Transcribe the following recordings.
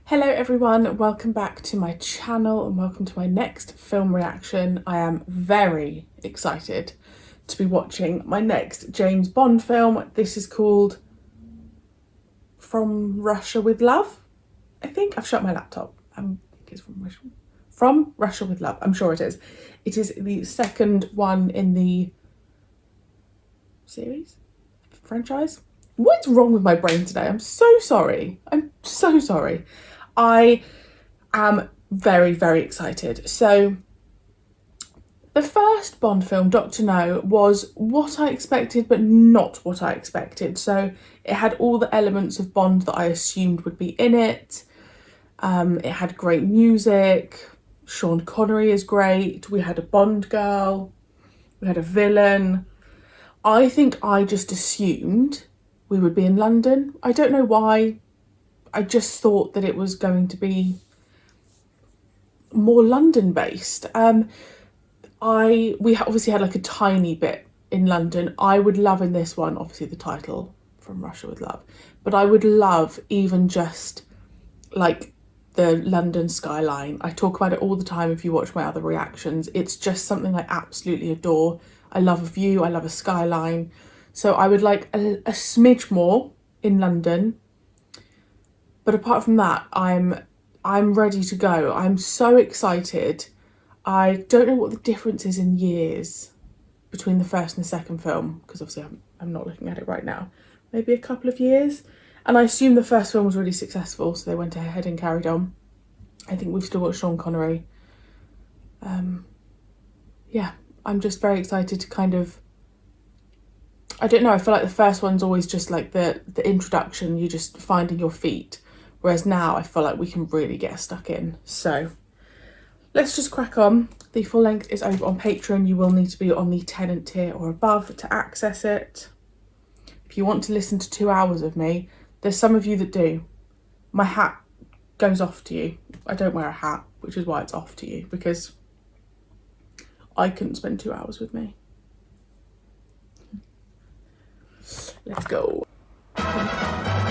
Hello everyone, welcome back to my channel and welcome to my next film reaction. I am very excited to be watching my next James Bond film. This is called From Russia with Love. I think I've shut my laptop. I think it's From Russia with Love. I'm sure it is. It is the second one in the series? Franchise? What's wrong with my brain today? I'm so sorry. I'm so sorry. I am very, very excited. So the first Bond film, Dr. No, was what I expected, but not what I expected. So it had all the elements of Bond that I assumed would be in it. It had great music. Sean Connery is great. We had a Bond girl. We had a villain. I think I just assumed we would be in London. I don't know why. I just thought that it was going to be more London based. We obviously had like a tiny bit in London. I would love in this one, obviously the title, From Russia with Love, but I would love even just like the London skyline. I talk about it all the time if you watch my other reactions. It's just something I absolutely adore. I love a view, I love a skyline. So I would like a smidge more in London. But apart from that, I'm ready to go. I'm so excited. I don't know what the difference is in years between the first and the second film, because obviously I'm not looking at it right now. Maybe a couple of years. And I assume the first film was really successful, so they went ahead and carried on. I think we've still got Sean Connery. Yeah, I'm just very excited to kind of, I don't know, I feel like the first one's always just like the introduction, you're just finding your feet. Whereas now I feel like we can really get stuck in. So let's just crack on. The full length is over on Patreon. You will need to be on the Tenant tier or above to access it. If you want to listen to 2 hours of me, there's some of you that do. My hat goes off to you. I don't wear a hat, which is why it's off to you, because I couldn't spend 2 hours with me. Let's go.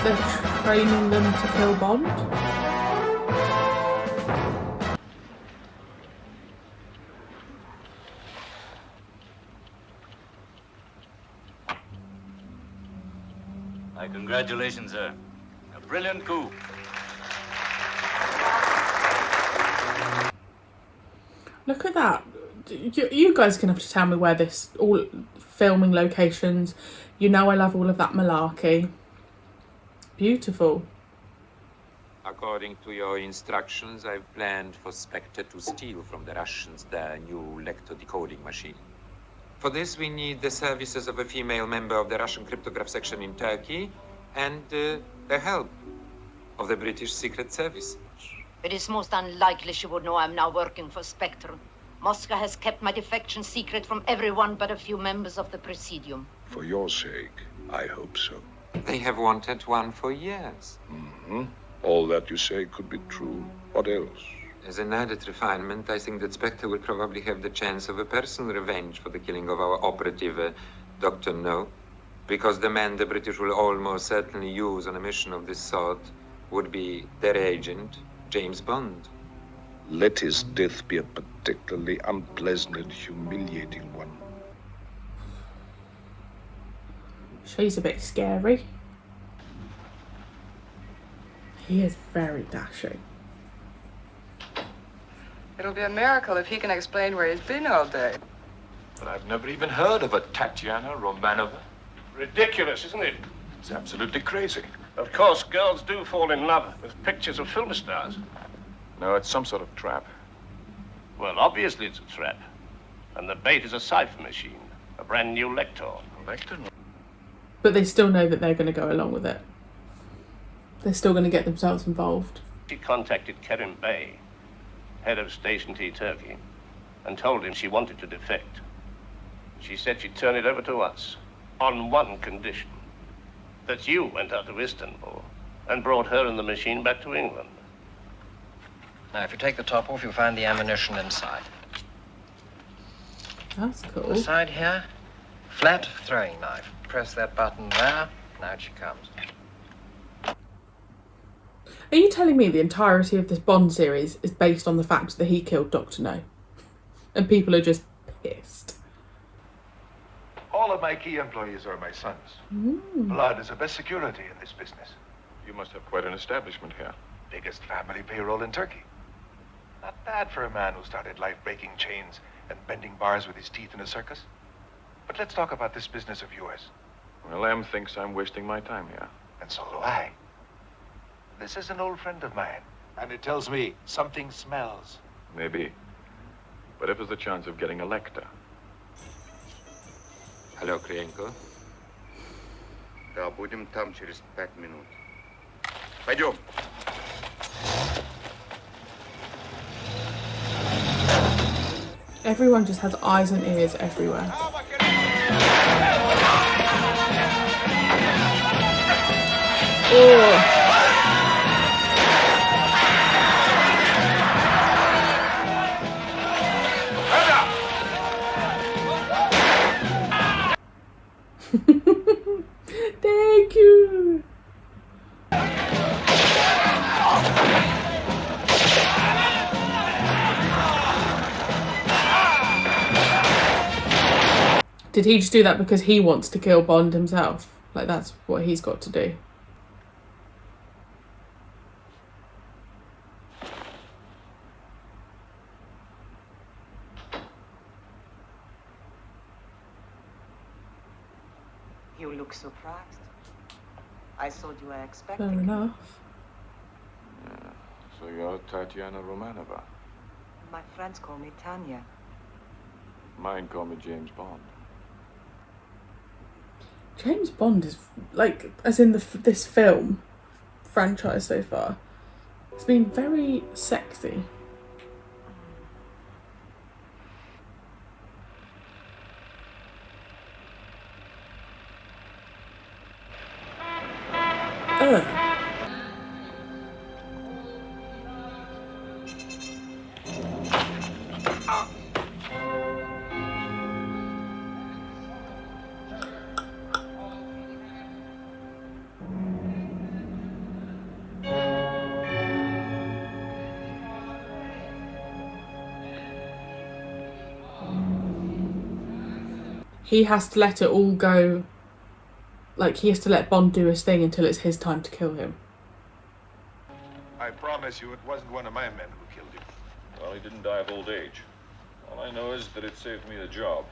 They're training them to kill Bond. My congratulations, sir. A brilliant coup. Look at that. You guys are going to have to tell me where this, all filming locations. You know I love all of that malarkey. Beautiful. According to your instructions, I've planned for Spectre to steal from the Russians their new lecto-decoding machine. For this, we need the services of a female member of the Russian cryptograph section in Turkey and the help of the British Secret Service. It is most unlikely she would know I'm now working for Spectre. Moscow has kept my defection secret from everyone but a few members of the Presidium. For your sake, I hope so. They have wanted one for years. All that you say could be true. What else? As an added refinement, I think that Spectre will probably have the chance of a personal revenge for the killing of our operative, Dr. No. Because the man the British will almost certainly use on a mission of this sort would be their agent, James Bond. Let his death be a particularly unpleasant and humiliating one. She's a bit scary. He is very dashing. It'll be a miracle if he can explain where he's been all day. But I've never even heard of a Tatiana Romanova. Ridiculous, isn't it? It's absolutely crazy. Of course, girls do fall in love with pictures of film stars. No, it's some sort of trap. Well, obviously it's a trap. And the bait is a cipher machine, a brand new lector. Lecter? But they still know that they're going to go along with it. They're still going to get themselves involved. She contacted Kerim Bey, head of Station T Turkey, and told him she wanted to defect. She said she'd turn it over to us, on one condition, that you went out to Istanbul and brought her and the machine back to England. Now, if you take the top off, you'll find the ammunition inside. That's cool. The side here, flat throwing knife. Press that button there. Now she comes. Are you telling me the entirety of this Bond series is based on the fact that he killed Dr. No? And people are just pissed. All of my key employees are my sons. Blood is the best security in this business. You must have quite an establishment here. Biggest family payroll in Turkey. Not bad for a man who started life breaking chains and bending bars with his teeth in a circus. But let's talk about this business of yours. Well, Em thinks I'm wasting my time here. And so do I. This is an old friend of mine, and it tells me something smells. Maybe. But if there's a chance of getting a lector. Алло, Криенко. Да, будем там через 5 минут. Пойдем. Everyone just has eyes and ears everywhere. Oh. Thank you. Did he just do that because he wants to kill Bond himself? Like, that's what he's got to do. You look surprised. I thought you were expecting. Fair enough. Yeah. So you're Tatiana Romanova. My friends call me Tanya. Mine call me James Bond. James Bond is, like, as in this film franchise so far, it's been very sexy. Ugh. He has to let it all go. Like, he has to let Bond do his thing until it's his time to kill him. I promise you it wasn't one of my men who killed you. Well, he didn't die of old age. All I know is that it saved me the job.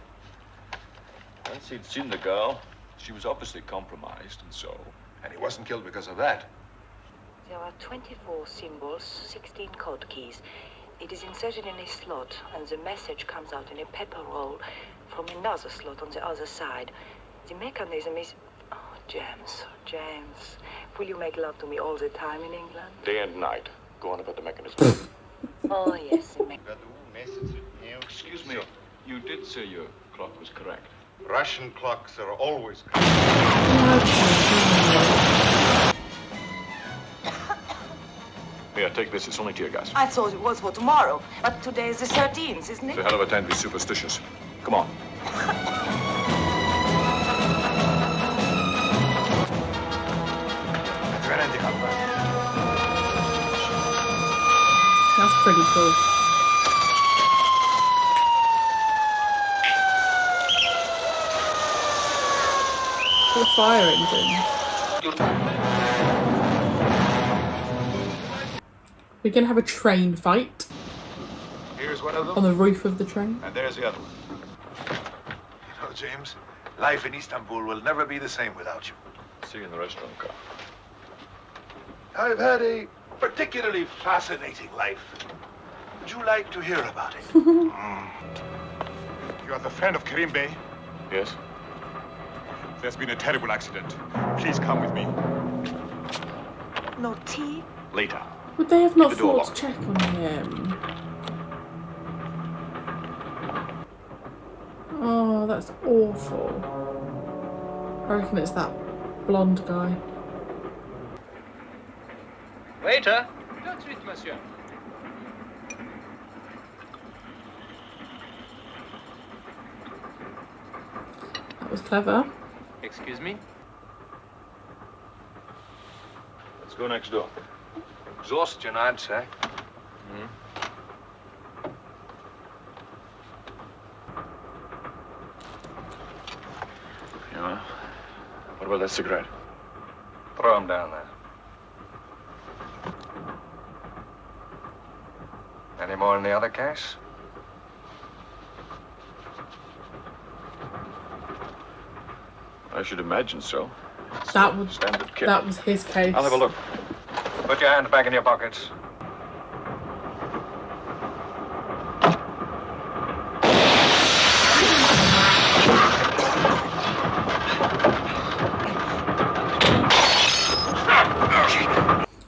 Once he'd seen the girl, she was obviously compromised, and so... And he wasn't killed because of that. There are 24 symbols, 16 code keys. It is inserted in a slot, and the message comes out in a paper roll from another slot on the other side. The mechanism is... Oh, James, will you make love to me all the time in England? Day and night. Go on about the mechanism. Oh, yes, the mechanism. Excuse me, you did say your clock was correct. Russian clocks are always correct. Here, take this. It's only tear gas. I thought it was for tomorrow, but today is the 13th, isn't It's a it? hell of a time to be superstitious. Come on. That's pretty cool. The fire engines. We're gonna have a train fight Here's one of them. on the roof of the train. And there's the other one. You know, James, life in Istanbul will never be the same without you. See you in the restaurant car. I've had a particularly fascinating life. Would you like to hear about it? You are the friend of Karim Bey? Yes? There's been a terrible accident. Please come with me. No tea? Later. Would they have not Keep the door thought to check on him? Oh, that's awful. I reckon it's that blonde guy. Waiter! Tout de suite, monsieur. That was clever. Excuse me? Let's go next door. Exhaustion, I'd say. Yeah. What about that cigarette? Throw him down there. Any more in the other case? I should imagine so. That was Standard kit. that was his case. I'll have a look. Put your hands back in your pockets.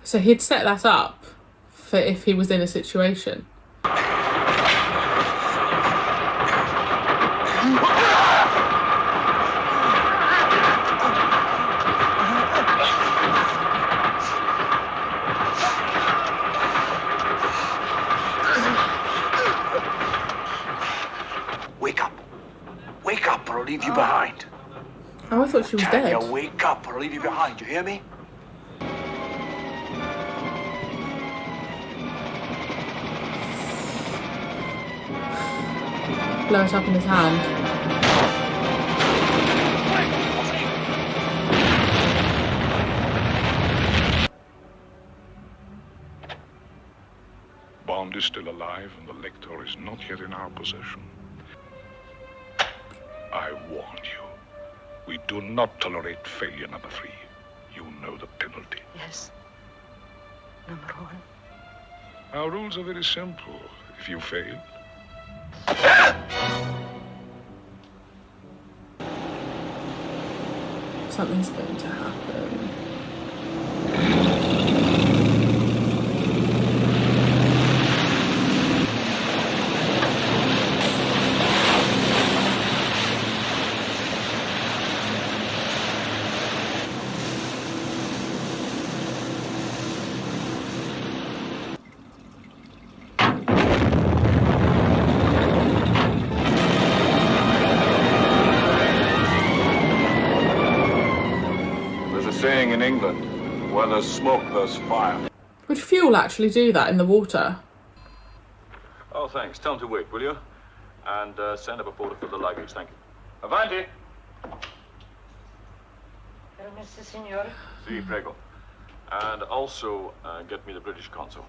So he'd set that up for if he was in a situation. Wake up. Wake up or I'll leave you behind. Oh, I thought she was Tanya, dead. wake up or I'll leave you behind. You hear me? Blow it up in his hand. Bond is still alive and the Lector is not yet in our possession. I warn you, we do not tolerate failure, number 3. You know the penalty. Yes. Number 1. Our rules are very simple. If you fail, Something's going to happen. There's a saying in England, where there's smoke, there's fire. Would fuel actually do that in the water? Oh, thanks. Tell him to wait, will you? And send up a photo for the luggage. Thank you. Avanti! Mr. Signor. Si, prego. And also, get me the British consul.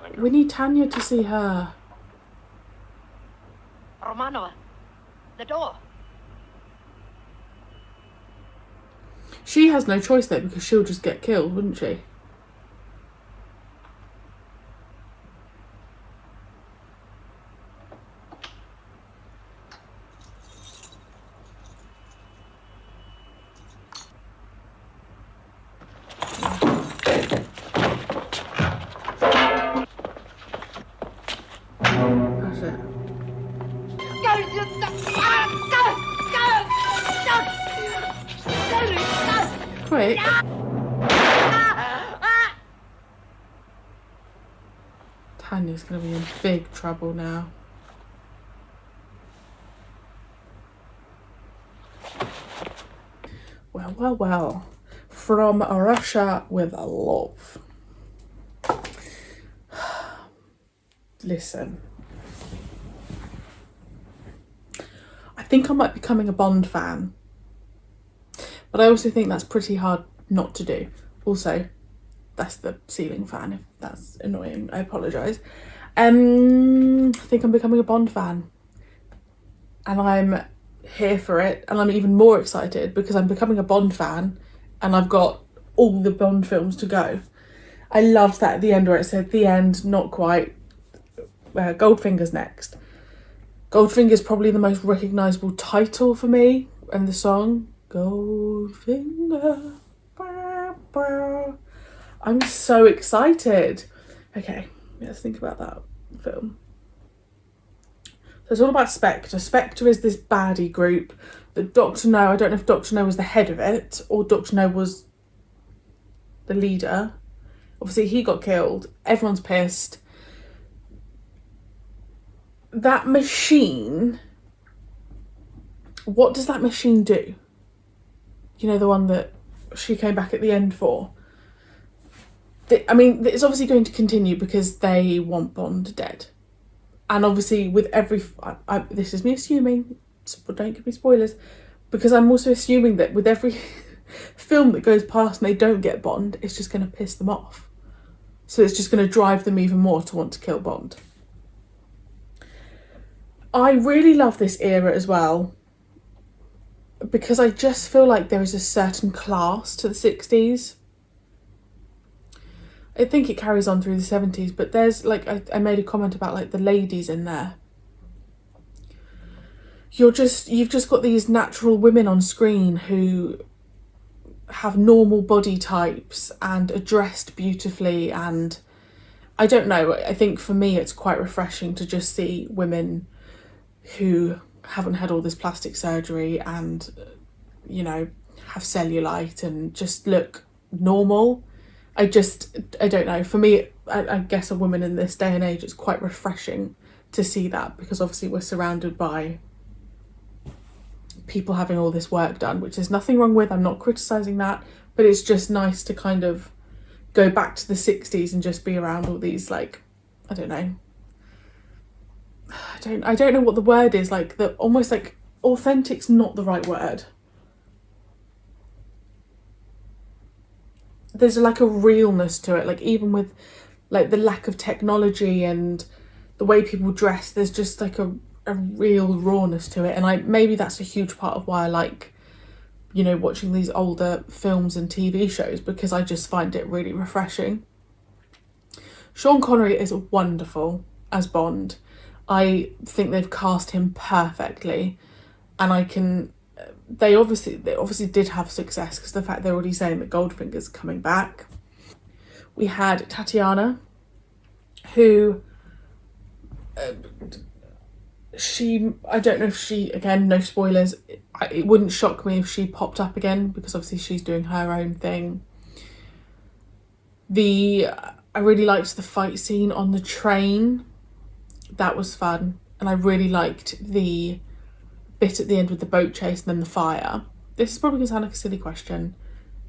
Thank you. We need Tanya to see her. Romanova. The door. She has no choice though, because she'll just get killed, wouldn't she? That's it. Quick. Tanya's going to be in big trouble now. Well, well, well. From Russia with love. Listen. I think I might be becoming a Bond fan. But I also think that's pretty hard not to do. Also, that's the ceiling fan. If that's annoying, I apologise. I think I'm becoming a Bond fan. And I'm here for it. And I'm even more excited because I'm becoming a Bond fan and I've got all the Bond films to go. I loved that at the end where it said, the end, not quite. Goldfinger's next. Goldfinger's probably the most recognisable title for me. And the song, Goldfinger. I'm so excited. Okay, let's think about that film. So it's all about Spectre. Spectre is this baddie group that Dr. No, I don't know if Dr. No was the head of it or Dr. No was the leader. Obviously he got killed. Everyone's pissed. That machine, what does that machine do? You know, the one that she came back at the end for. I mean, it's obviously going to continue because they want Bond dead. And obviously with every... this is me assuming, don't give me spoilers, because I'm also assuming that with every film that goes past and they don't get Bond, it's just going to piss them off. So it's just going to drive them even more to want to kill Bond. I really love this era as well, because I just feel like there is a certain class to the 60s. I think it carries on through the 70s, but there's like, I made a comment about like the ladies in there. You've just got these natural women on screen who have normal body types and are dressed beautifully, and I don't know, I think for me it's quite refreshing to just see women who haven't had all this plastic surgery and, you know, have cellulite and just look normal. I don't know, for me, I guess a woman in this day and age, it's quite refreshing to see that, because obviously we're surrounded by people having all this work done, which there's nothing wrong with, I'm not criticising that, but it's just nice to kind of go back to the 60s and just be around all these, like, I don't know, I don't know what the word is, like, the almost like authentic's not the right word. There's like a realness to it, like even with like the lack of technology and the way people dress, there's just like a real rawness to it. And maybe that's a huge part of why I like, you know, watching these older films and TV shows, because I just find it really refreshing. Sean Connery is wonderful as Bond. I think they've cast him perfectly, and they obviously did have success, because the fact they're already saying that Goldfinger's coming back. We had Tatiana, who I don't know if she, again, no spoilers, it wouldn't shock me if she popped up again, because obviously she's doing her own thing. I really liked the fight scene on the train. That was fun. And I really liked the bit at the end with the boat chase and then the fire. This is probably going to sound like a silly question,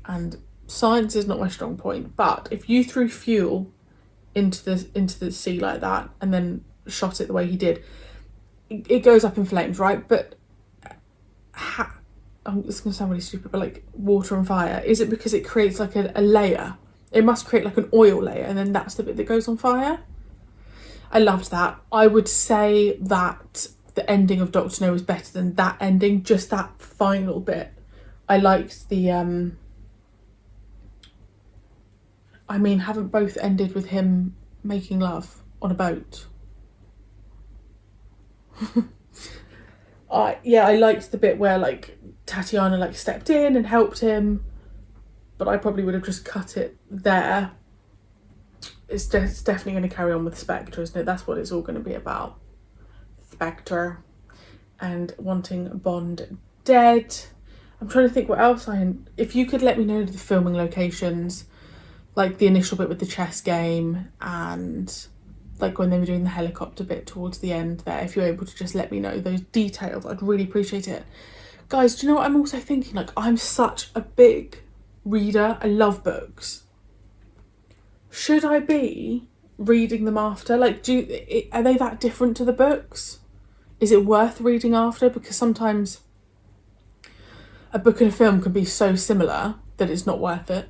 and science is not my strong point, but if you threw fuel into the sea like that and then shot it the way he did, it goes up in flames, right? But it's going to sound really stupid, but like water and fire, is it because it creates like a layer? It must create like an oil layer, and then that's the bit that goes on fire. I loved that. I would say that the ending of Doctor No was better than that ending, just that final bit. I liked the I mean, haven't both ended with him making love on a boat? I liked the bit where like Tatiana like stepped in and helped him, but I probably would have just cut it there. It's definitely going to carry on with Spectre, isn't it? That's what it's all going to be about. Spectre and wanting Bond dead. I'm trying to think what else if you could let me know the filming locations, like the initial bit with the chess game and like when they were doing the helicopter bit towards the end there, if you're able to just let me know those details, I'd really appreciate it. Guys, do you know what I'm also thinking? Like, I'm such a big reader. I love books. Should I be reading them after? Like, are they that different to the books? Is it worth reading after? Because sometimes a book and a film can be so similar that it's not worth it.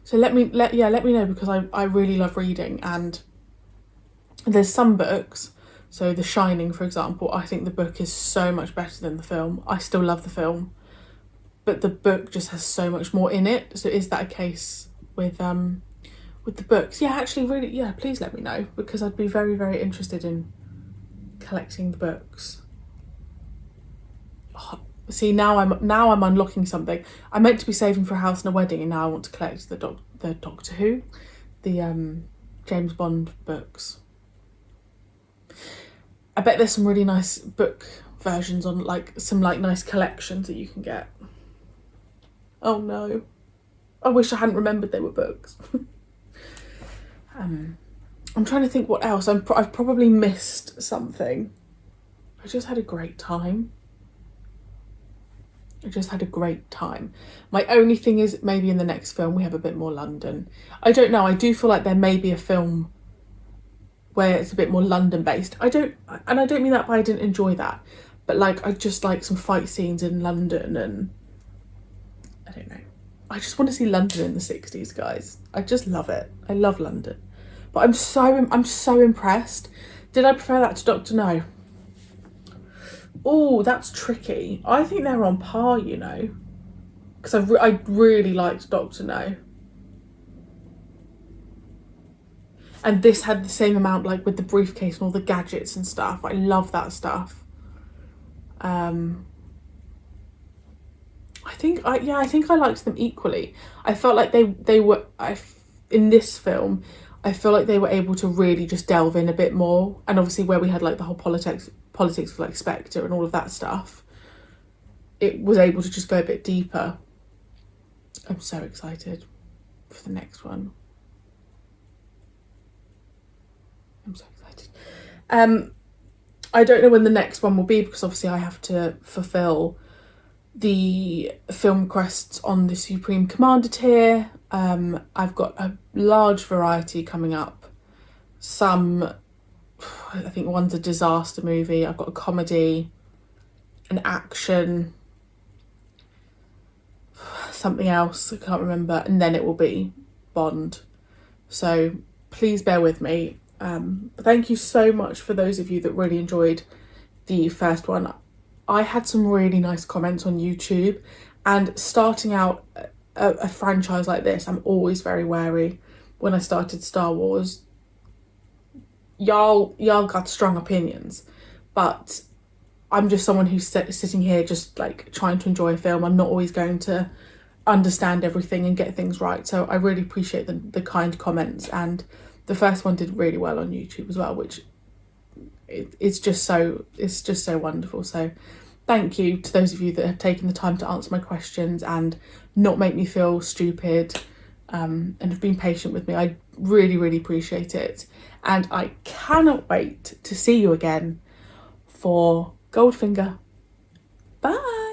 So let me know, because I really love reading, and there's some books, so The Shining, for example, I think the book is so much better than the film. I still love the film, but the book just has so much more in it. So is that a case with the books? Yeah, actually, really, yeah, please let me know, because I'd be very, very interested in collecting the books. Oh, see, now I'm unlocking something. I meant to be saving for a house and a wedding, and now I want to collect the Doctor Who, the James Bond books. I bet there's some really nice book versions on, like, some like nice collections that you can get. Oh no, I wish I hadn't remembered they were books. I'm trying to think what else. I've probably missed something. I just had a great time. I just had a great time. My only thing is maybe in the next film we have a bit more London. I don't know, I do feel like there may be a film where it's a bit more London based. I don't mean that by I didn't enjoy that, but like I just like some fight scenes in London, and I don't know. I just want to see London in the 60s, guys. I just love it. I love London. But I'm so impressed. Did I prefer that to Dr. No? Oh, that's tricky. I think they're on par, you know, because I really liked Dr. No. And this had the same amount, like with the briefcase and all the gadgets and stuff. I love that stuff. I think I liked them equally. I felt like they were in this film. I feel like they were able to really just delve in a bit more, and obviously where we had like the whole politics of like Spectre and all of that stuff, it was able to just go a bit deeper. I'm so excited for the next one. I'm so excited. I don't know when the next one will be because obviously I have to fulfill the film requests on the Supreme Commander tier. I've got a large variety coming up. Some, I think one's a disaster movie. I've got a comedy, an action, something else, I can't remember, and then it will be Bond. So please bear with me. Thank you so much for those of you that really enjoyed the first one. I had some really nice comments on YouTube, and starting out a franchise like this, I'm always very wary. When I started Star Wars, y'all got strong opinions, but I'm just someone who's sitting here just like trying to enjoy a film. I'm not always going to understand everything and get things right, so I really appreciate the kind comments, and the first one did really well on YouTube as well, which it's just so wonderful. So thank you to those of you that have taken the time to answer my questions and not make me feel stupid, and have been patient with me. I really appreciate it, and I cannot wait to see you again for Goldfinger. Bye.